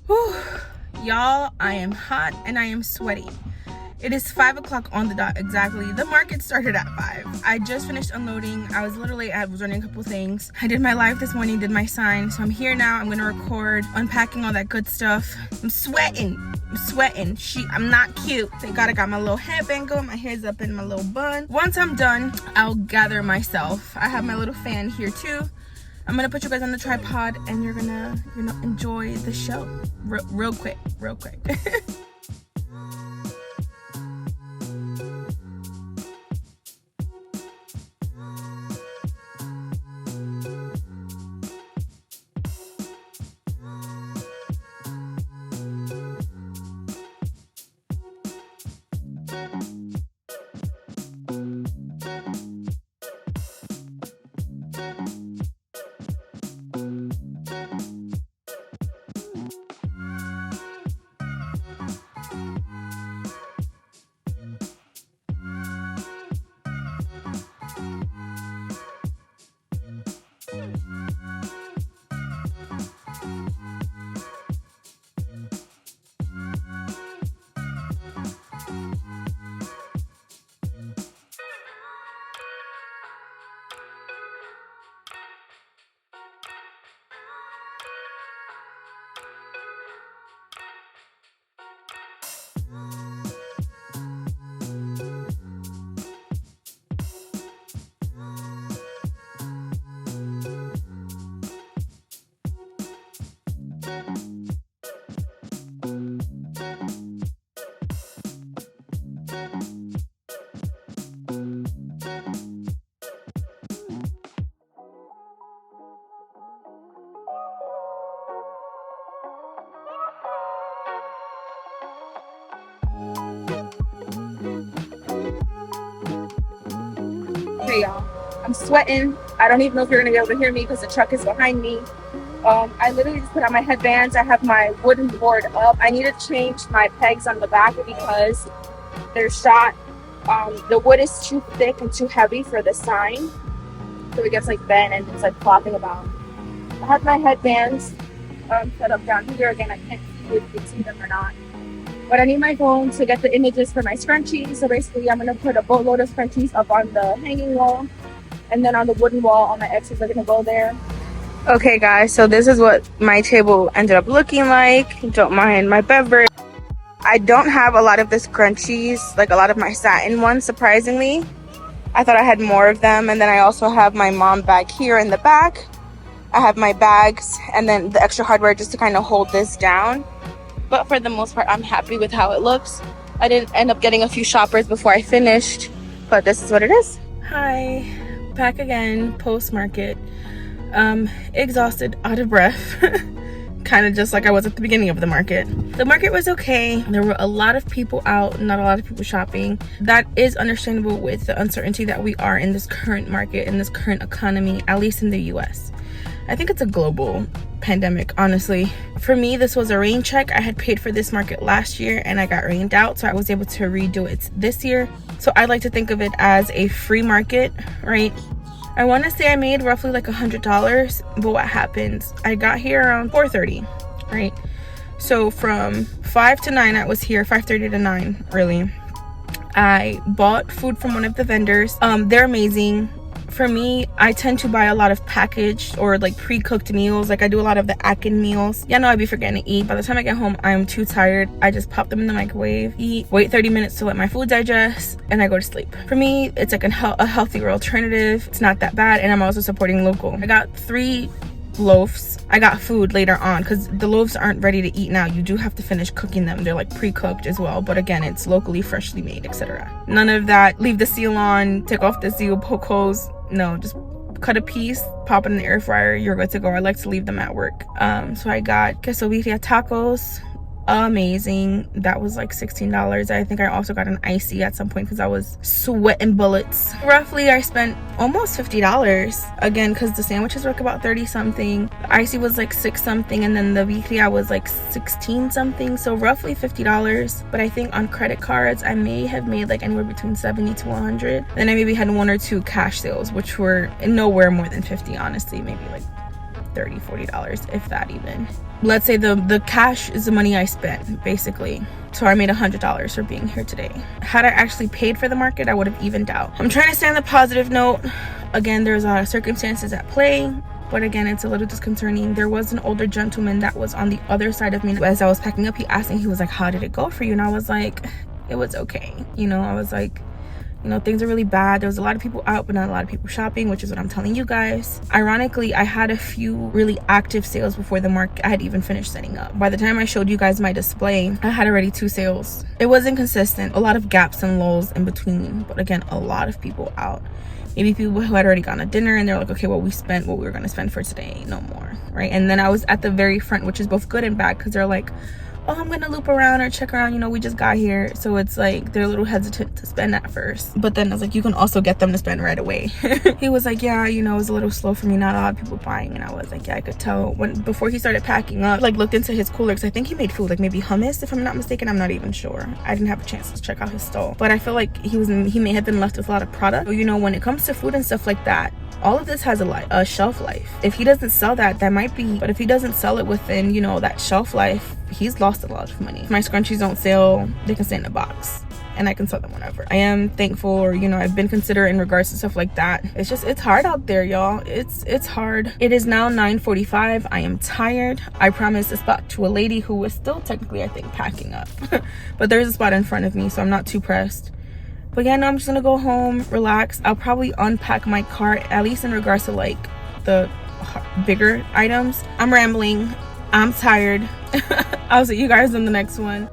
Whew. Y'all, I am hot and I am sweaty. It is 5 o'clock on the dot exactly. The market started at 5. I just finished unloading. I was literally, I was running a couple things. I did my live this morning, did my sign. So I'm here now. I'm gonna record, unpacking all that good stuff. I'm sweating. I'm not cute. Thank God I got my little headband going. My hair's up in my little bun. Once I'm done, I'll gather myself. I have my little fan here too. I'm gonna put you guys on the tripod and you're gonna enjoy the show real quick. Hey y'all, I'm sweating. I don't even know if you're gonna be able to hear me because the truck is behind me. I literally just put on my headbands. I have my wooden board up. I need to change my pegs on the back because they're shot. The wood is too thick and too heavy for the sign, so it gets like bent and it's like flopping about. I have my headbands set up down here. Again, I can't see if you can see them or not. But I need my phone to get the images for my scrunchies. So basically, I'm going to put a boatload of scrunchies up on the hanging wall. And then on the wooden wall, all my extras are going to go there. Okay, guys. So this is what my table ended up looking like. Don't mind my beverage. I don't have a lot of the scrunchies, like a lot of my satin ones, surprisingly. I thought I had more of them. And then I also have my mom bag here in the back. I have my bags and then the extra hardware just to kind of hold this down. But for the most part, I'm happy with how it looks. I didn't end up getting a few shoppers before I finished, but this is what it is. Hi, back again, post-market. Exhausted, out of breath. Kind of just like I was at the beginning of the market. The market was okay. There were a lot of people out, not a lot of people shopping. That is understandable with the uncertainty that we are in this current market, in this current economy, at least in the US. I think it's a global pandemic, honestly. For me, this was a rain check. I had paid for this market last year and I got rained out, so I was able to redo it this year. So I like to think of it as a free market, right? I want to say I made roughly like $100, but what happens? I got here around 4:30, right? So from 5 to 9, I was here, 5:30 to 9, really. I bought food from one of the vendors. They're amazing. For me, I tend to buy a lot of packaged or like pre-cooked meals. Like I do a lot of the Akin meals. Yeah, I know I'd be forgetting to eat. By the time I get home, I'm too tired. I just pop them in the microwave, eat, wait 30 minutes to let my food digest, and I go to sleep. For me, it's like a healthier alternative. It's not that bad, and I'm also supporting local. I got 3 loaves. I got food later on because the loaves aren't ready to eat now. You do have to finish cooking them. They're like pre-cooked as well, but again, it's locally freshly made, etc. None of that leave the seal on, take off the seal, poke holes. No, just cut a piece, pop it in the air fryer, you're good to go. I like to leave them at work. So I got quesadilla tacos. Amazing. That was like $16. I think I also got an icy at some point because I was sweating bullets. Roughly I spent almost $50 again because the sandwiches were like about 30 something, the icy was like 6 something, and then the birria was like 16 something, so roughly $50. But I think on credit cards I may have made like anywhere between 70 to 100. Then I maybe had 1 or 2 cash sales which were nowhere more than 50, honestly, maybe like $30-$40, if that even. Let's say the cash is the money I spent, basically. So I made $100 for being here today. Had I actually paid for the market, I would have evened out. I'm trying to stay on the positive note. Again, there's a lot of circumstances at play, but again, it's a little disconcerting. There was an older gentleman that was on the other side of me. As I was packing up, he asked me, he was like, how did it go for you? And I was like, it was okay. You know, I was like, you know, things are really bad. There was a lot of people out, but not a lot of people shopping, which is what I'm telling you guys. Ironically, I had a few really active sales before the market I had even finished setting up. By the time I showed you guys my display, I had already 2 sales. It wasn't consistent. A lot of gaps and lulls in between, but again, a lot of people out. Maybe people who had already gone to dinner and they're like, okay, well, we spent what we were going to spend for today, no more, right? And then I was at the very front, which is both good and bad, because they're like, oh, I'm gonna loop around or check around, you know, we just got here. So it's like they're a little hesitant to spend at first, but then I was like, you can also get them to spend right away. He was like, yeah, you know, it was a little slow for me, not a lot of people buying. And I was like, yeah, I could tell. Before he started packing up, like, looked into his cooler, because I think he made food, like maybe hummus, if I'm not mistaken. I'm not even sure. I didn't have a chance to check out his stall, but I feel like he may have been left with a lot of product. So, you know, when it comes to food and stuff like that, all of this has a shelf life. If he doesn't sell that might be, but if he doesn't sell it within, you know, that shelf life, he's lost a lot of money. If my scrunchies don't sell, they can stay in a box and I can sell them whenever. I am thankful, or, you know, I've been considerate in regards to stuff like that. It's hard out there, y'all. It's hard. It is now 9:45. I am tired. I promised a spot to a lady who was still technically, I think, packing up. But there's a spot in front of me, so I'm not too pressed. But yeah, no, I'm just gonna go home, relax. I'll probably unpack my cart, at least in regards to like the bigger items. I'm rambling. I'm tired. I'll see you guys in the next one.